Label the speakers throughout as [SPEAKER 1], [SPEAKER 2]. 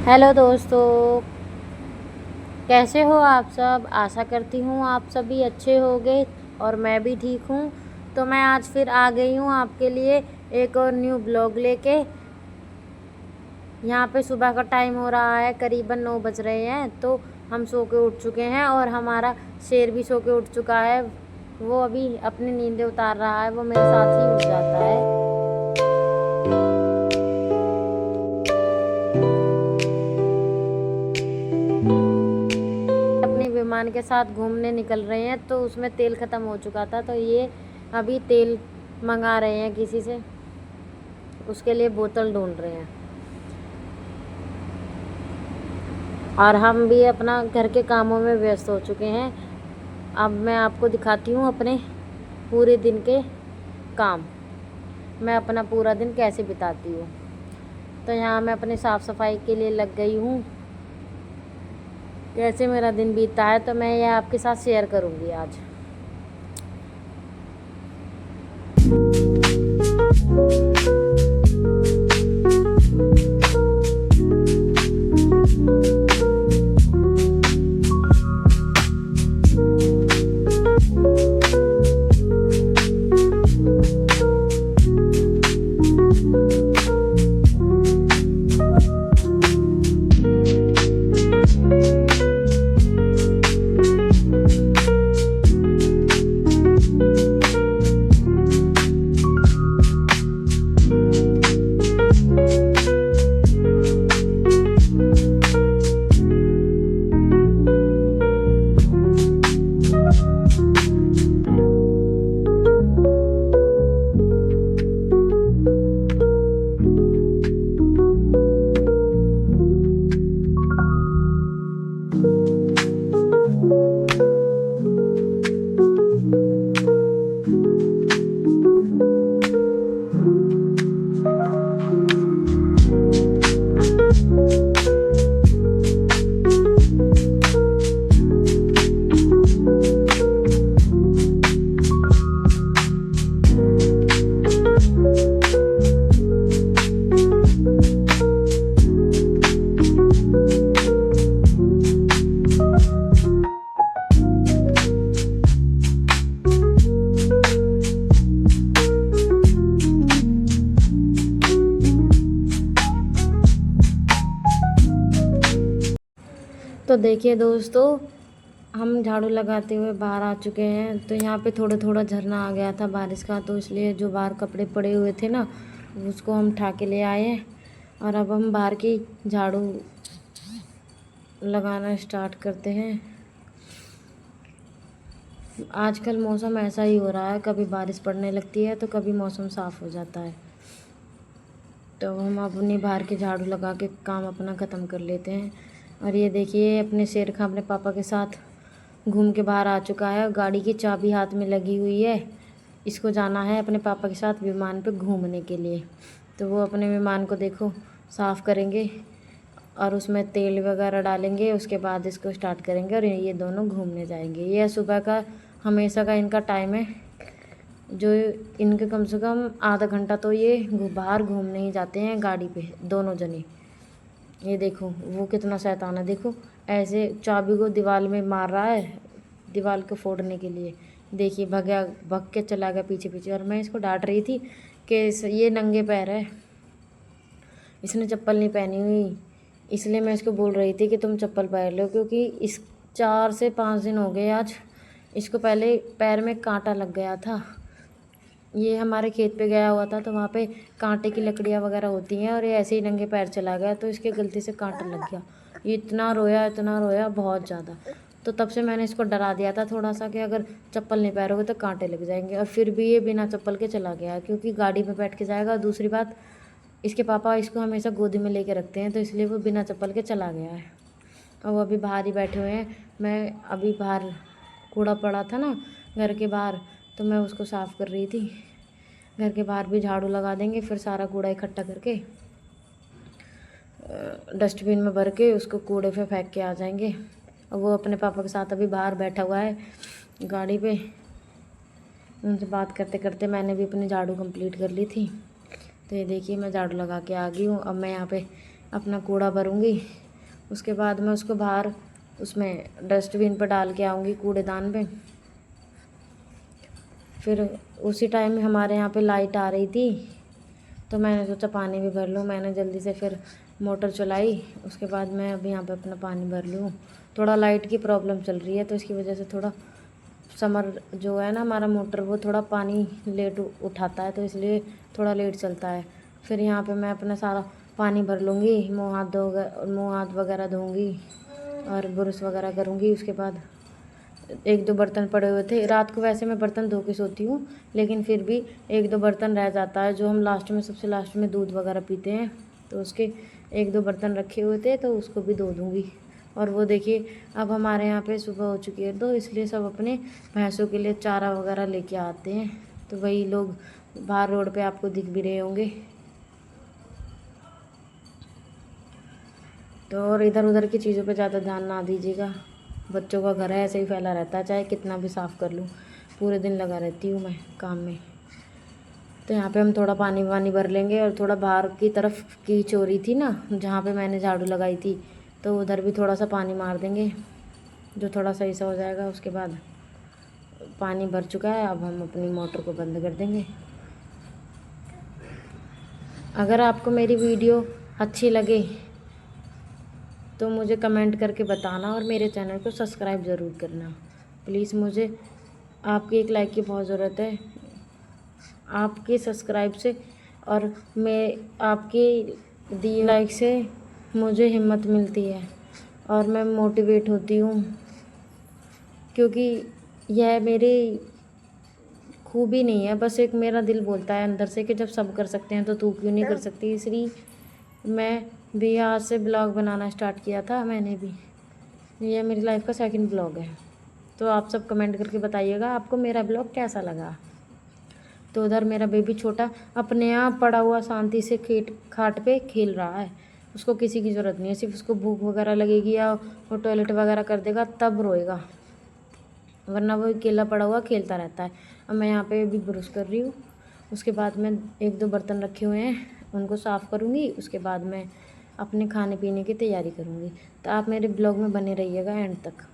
[SPEAKER 1] Hello दोस्तों, कैसे हो आप सब। आशा करती हूँ आप सभी अच्छे होंगे और मैं भी ठीक हूँ। तो मैं आज फिर आ गई हूँ आपके लिए एक और न्यू ब्लॉग लेके। यहाँ पे सुबह का टाइम हो रहा है, करीबन 9 बज रहे हैं। तो हम सो के उठ चुके हैं और हमारा शेर भी सो के उठ चुका है। वो अभी अपनी नींदें उतार रहा है, वो मेरे साथ ही उठ जाता है। अपने विमान के साथ घूमने निकल रहे हैं, तो उसमें तेल ख़त्म हो चुका था, तो ये अभी तेल मंगा रहे हैं किसी से, उसके लिए बोतल ढूंढ रहे हैं। और हम भी अपना घर के कामों में व्यस्त हो चुके हैं। अब मैं आपको दिखाती हूँ अपने पूरे दिन के काम, मैं अपना पूरा दिन कैसे बिताती हूँ। तो यहाँ मैं अपने साफ़ सफाई के लिए लग गई हूँ। कैसे मेरा दिन बीतता है तो मैं यह आपके साथ शेयर करूँगी आज। तो देखिए दोस्तों, हम झाड़ू लगाते हुए बाहर आ चुके हैं। तो यहाँ पे थोड़ा थोड़ा झरना आ गया था बारिश का, तो इसलिए जो बाहर कपड़े पड़े हुए थे ना, उसको हम उठा के ले आए हैं। और अब हम बाहर की झाड़ू लगाना स्टार्ट करते हैं। आजकल मौसम ऐसा ही हो रहा है, कभी बारिश पड़ने लगती है तो कभी मौसम साफ़ हो जाता है। तो हम अपनी बाहर की झाड़ू लगा के काम अपना ख़त्म कर लेते हैं। और ये देखिए, अपने शेर खां अपने पापा के साथ घूम के बाहर आ चुका है। गाड़ी की चाबी हाथ में लगी हुई है। इसको जाना है अपने पापा के साथ विमान पे घूमने के लिए। तो वो अपने विमान को देखो साफ़ करेंगे और उसमें तेल वगैरह डालेंगे, उसके बाद इसको स्टार्ट करेंगे और ये दोनों घूमने जाएंगे। ये सुबह का हमेशा का इनका टाइम है, जो इनके कम से कम आधा घंटा तो ये बाहर घूमने ही जाते हैं गाड़ी पे, दोनों जने। ये देखो वो कितना शैतान है, देखो ऐसे चाबी को दीवार में मार रहा है, दीवार को फोड़ने के लिए। देखिए भग के चला गया पीछे पीछे। और मैं इसको डांट रही थी कि ये नंगे पैर है, इसने चप्पल नहीं पहनी हुई, इसलिए मैं इसको बोल रही थी कि तुम चप्पल पहन लो। क्योंकि इस 4 से 5 दिन हो गए आज, इसको पहले पैर में कांटा लग गया था। ये हमारे खेत पे गया हुआ था, तो वहाँ पे कांटे की लकड़ियाँ वगैरह होती हैं, और ये ऐसे ही नंगे पैर चला गया, तो इसके गलती से कांटा लग गया। ये इतना रोया बहुत ज़्यादा। तो तब से मैंने इसको डरा दिया था थोड़ा सा कि अगर चप्पल नहीं पहनोगे तो कांटे लग जाएंगे। और फिर भी ये बिना चप्पल के चला गया, क्योंकि गाड़ी में बैठ के जाएगा। दूसरी बात, इसके पापा इसको हमेशा गोदी में लेके रखते हैं, तो इसलिए वो बिना चप्पल के चला गया है। और वो अभी बाहर ही बैठे हुए हैं। मैं अभी बाहर कूड़ा पड़ा था ना घर के बाहर, तो मैं उसको साफ़ कर रही थी। घर के बाहर भी झाड़ू लगा देंगे, फिर सारा कूड़ा इकट्ठा करके डस्टबिन में भर के उसको कूड़े पे फेंक के आ जाएंगे। और वो अपने पापा के साथ अभी बाहर बैठा हुआ है गाड़ी पे। उनसे बात करते करते मैंने भी अपनी झाड़ू कंप्लीट कर ली थी। तो ये देखिए, मैं झाड़ू लगा के आ गई हूँ। अब मैं यहाँ पे अपना कूड़ा भरूँगी। उसके बाद मैं उसको बाहर उसमें डस्टबिन पर डाल के आऊँगी, कूड़ेदान पे। फिर उसी टाइम में हमारे यहाँ पे लाइट आ रही थी, तो मैंने सोचा पानी भी भर लूँ। मैंने जल्दी से फिर मोटर चलाई। उसके बाद मैं अभी यहाँ पे अपना पानी भर लूँ। थोड़ा लाइट की प्रॉब्लम चल रही है, तो इसकी वजह से थोड़ा समर जो है ना हमारा मोटर, वो थोड़ा पानी लेट उठाता है, तो इसलिए थोड़ा लेट चलता है। फिर यहाँ पे मैं अपना सारा पानी भर लूँगी, मुँह हाथ वगैरह धोऊँगी और ब्रश वगैरह करूँगी। उसके बाद 1-2 बर्तन पड़े हुए थे। रात को वैसे मैं बर्तन धो के सोती हूँ, लेकिन फिर भी 1-2 बर्तन रह जाता है, जो हम लास्ट में, सबसे लास्ट में दूध वगैरह पीते हैं, तो उसके 1-2 बर्तन रखे हुए थे, तो उसको भी धो दूँगी। और वो देखिए, अब हमारे यहाँ पे सुबह हो चुकी है, तो इसलिए सब अपने भैंसों के लिए चारा वगैरह लेके आते हैं। तो वही लोग बाहर रोड पे आपको दिख भी रहे होंगे। तो और इधर उधर की चीज़ों पे ज़्यादा ध्यान ना दीजिएगा। बच्चों का घर है, ऐसे ही फैला रहता है, चाहे कितना भी साफ़ कर लूँ, पूरे दिन लगा रहती हूँ मैं काम में। तो यहाँ पे हम थोड़ा पानी वानी भर लेंगे, और थोड़ा बाहर की तरफ की चोरी थी ना, जहाँ पे मैंने झाड़ू लगाई थी, तो उधर भी थोड़ा सा पानी मार देंगे, जो थोड़ा सही सा हो जाएगा। उसके बाद पानी भर चुका है, अब हम अपनी मोटर को बंद कर देंगे। अगर आपको मेरी वीडियो अच्छी लगे तो मुझे कमेंट करके बताना, और मेरे चैनल को सब्सक्राइब ज़रूर करना प्लीज़। मुझे आपकी एक लाइक की बहुत ज़रूरत है, आपके सब्सक्राइब से और मैं आपकी दिए लाइक से मुझे हिम्मत मिलती है और मैं मोटिवेट होती हूँ, क्योंकि यह मेरी खूबी नहीं है, बस एक मेरा दिल बोलता है अंदर से कि जब सब कर सकते हैं तो तू क्यों नहीं कर सकती। इसलिए मैं भी आज से ब्लॉग बनाना स्टार्ट किया था मैंने भी। यह मेरी लाइफ का सेकंड ब्लॉग है। तो आप सब कमेंट करके बताइएगा आपको मेरा ब्लॉग कैसा लगा। तो उधर मेरा बेबी छोटा अपने आप पड़ा हुआ शांति से खाट पे खेल रहा है। उसको किसी की ज़रूरत नहीं है, सिर्फ उसको भूख वगैरह लगेगी या वो टॉयलेट वगैरह कर देगा तब रोएगा, वरना वो अकेला पड़ा हुआ खेलता रहता है। अब मैं यहाँ पे भी ब्रश कर रही हूँ। उसके बाद मैं 1-2 बर्तन रखे हुए हैं, उनको साफ़ करूँगी। उसके बाद मैं अपने खाने पीने की तैयारी करूँगी। तो आप मेरे ब्लॉग में बने रहिएगा एंड तक।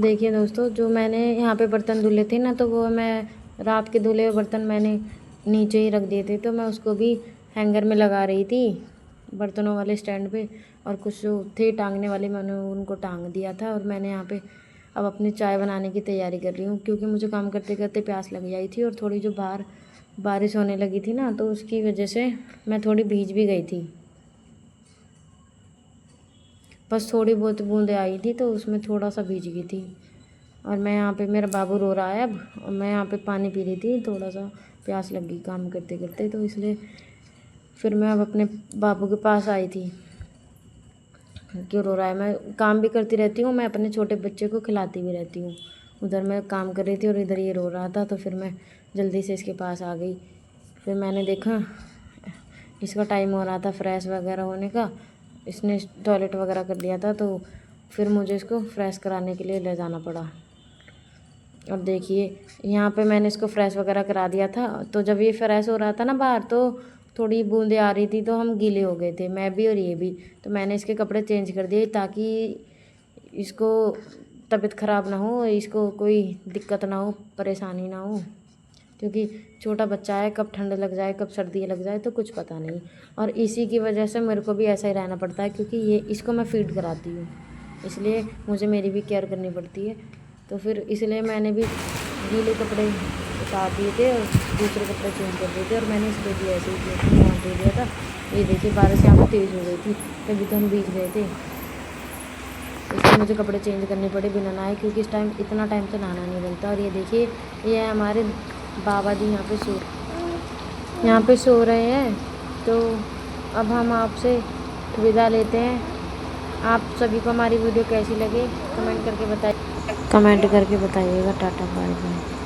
[SPEAKER 1] देखिए दोस्तों, जो मैंने यहाँ पे बर्तन धुले थे ना, तो वो मैं रात के धुले हुए बर्तन मैंने नीचे ही रख दिए थे, तो मैं उसको भी हैंगर में लगा रही थी बर्तनों वाले स्टैंड पे। और कुछ जो थे टांगने वाले, मैंने उनको टांग दिया था। और मैंने यहाँ पे अब अपनी चाय बनाने की तैयारी कर रही हूँ, क्योंकि मुझे काम करते करते प्यास लग जाई थी और थोड़ी जो बाहर बारिश होने लगी थी ना, तो उसकी वजह से मैं थोड़ी भीग भी गई थी। बस थोड़ी बहुत बूंदें आई थी तो उसमें थोड़ा सा भीग गई थी। और मैं यहाँ पे, मेरा बाबू रो रहा है अब, और मैं यहाँ पे पानी पी रही थी, थोड़ा सा प्यास लग गई काम करते करते, तो इसलिए फिर मैं अब अपने बाबू के पास आई थी। क्यों रो रहा है? मैं काम भी करती रहती हूँ, मैं अपने छोटे बच्चे को खिलाती भी रहती हूँ। उधर मैं काम कर रही थी और इधर ये रो रहा था, तो फिर मैं जल्दी से इसके पास आ गई। फिर मैंने देखा इसका टाइम हो रहा था फ्रेश वगैरह होने का, इसने टॉयलेट वगैरह कर लिया था, तो फिर मुझे इसको फ्रेश कराने के लिए ले जाना पड़ा। और देखिए यहाँ पे मैंने इसको फ्रेश वगैरह करा दिया था, तो जब ये फ्रेश हो रहा था ना बाहर, तो थोड़ी बूंदें आ रही थी, तो हम गीले हो गए थे, मैं भी और ये भी। तो मैंने इसके कपड़े चेंज कर दिए ताकि इसको तबीयत ख़राब ना हो, इसको कोई दिक्कत ना हो, परेशानी ना हो, क्योंकि छोटा बच्चा है, कब ठंड लग जाए कब सर्दी लग जाए तो कुछ पता नहीं। और इसी की वजह से मेरे को भी ऐसा ही रहना पड़ता है, क्योंकि ये इसको मैं फीड कराती हूँ, इसलिए मुझे मेरी भी केयर करनी पड़ती है। तो फिर इसलिए मैंने भी गीले कपड़े उतार दिए थे और दूसरे कपड़े चेंज कर दिए थे, और मैंने इसको भी ऐसे ही दे दिया था। ये देखिए बारिश यहाँ पर तेज़ हो गई थी, तभी तो हम भीग गए थे, इसलिए मुझे कपड़े चेंज करने पड़े बिना नहाए, क्योंकि इस टाइम इतना टाइम तो नहाना नहीं बनता। और ये देखिए ये है हमारे बाबा जी यहाँ पे सो रहे हैं। तो अब हम आपसे विदा लेते हैं। आप सभी को हमारी वीडियो कैसी लगे कमेंट करके बताइए, कमेंट करके बताइएगा। Tata bye bye.